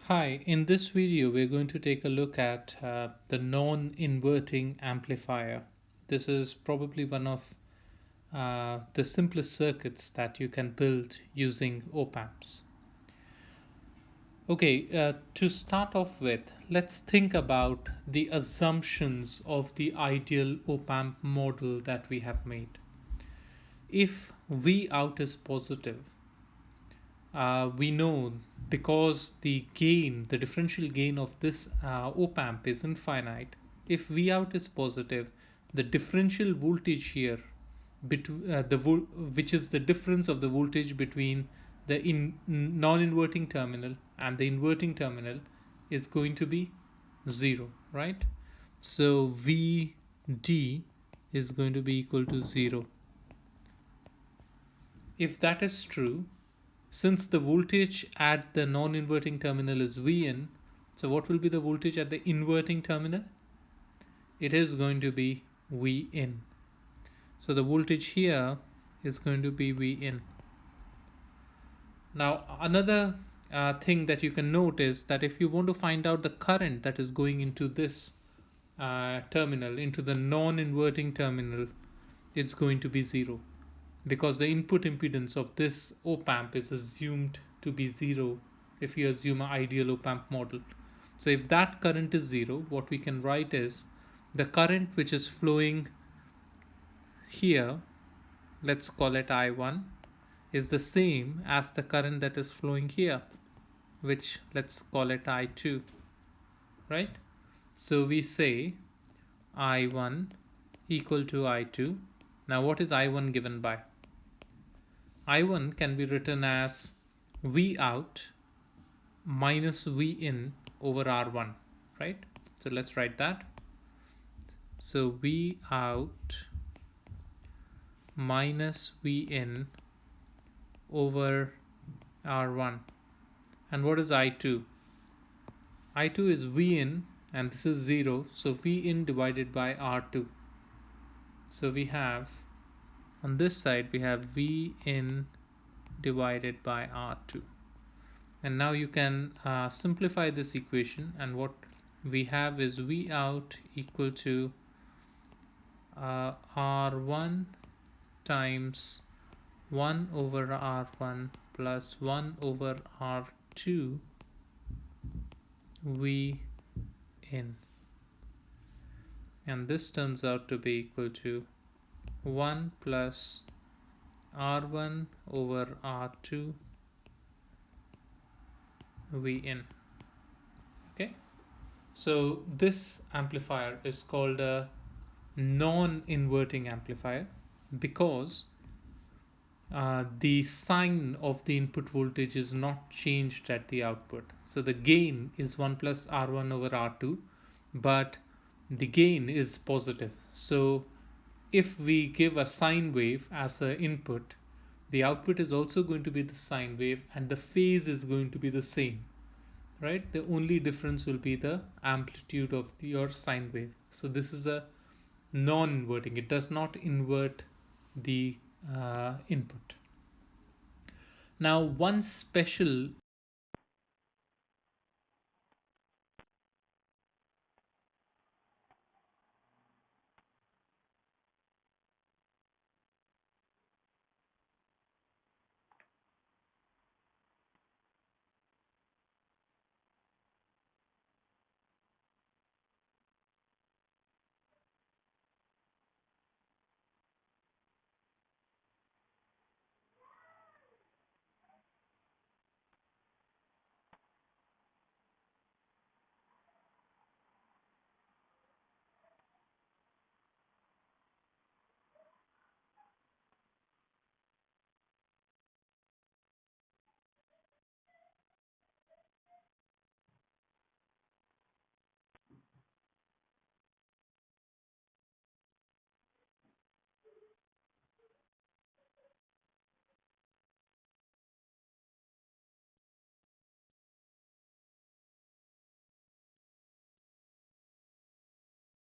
Hi, in this video we're going to take a look at the non-inverting amplifier. This is probably one of the simplest circuits that you can build using op-amps. Okay, to start off with, let's think about the assumptions of the ideal op-amp model that we have made. If V out is positive, we know because the differential gain of this op amp is infinite. If V out is positive, the differential voltage here, which is the difference of the voltage between the non-inverting terminal and the inverting terminal, is going to be zero, right? So VD is going to be equal to zero. If that is true, since the voltage at the non-inverting terminal is Vin, so what will be the voltage at the inverting terminal? It is going to be Vin. So the voltage here is going to be Vin. Now another thing that you can note is that if you want to find out the current that is going into this terminal, into the non-inverting terminal, it's going to be zero, because the input impedance of this op amp is assumed to be zero if you assume an ideal op amp model. So if that current is zero, what we can write is the current which is flowing here, let's call it I1, is the same as the current that is flowing here, which let's call it I2, right? So we say I1 equal to I2. Now what is I1 given by? I1 can be written as V out minus V in over R1, right? So let's write that. So V out minus V in over R1. And what is I2? I2 is V in, and this is 0, so V in divided by R2. So we have, on this side, we have V in divided by R2. And now you can simplify this equation, and what we have is V out equal to R1 times 1 over R1 plus 1 over R2 V in. And this turns out to be equal to 1 plus R1 over R2 V in. Okay, so this amplifier is called a non-inverting amplifier because the sign of the input voltage is not changed at the output. So the gain is 1 plus R1 over R2, but the gain is positive. So if we give a sine wave as an input, the output is also going to be the sine wave and the phase is going to be the same, right? The only difference will be the amplitude of your sine wave. So this is a non-inverting. It does not invert the input. Now one special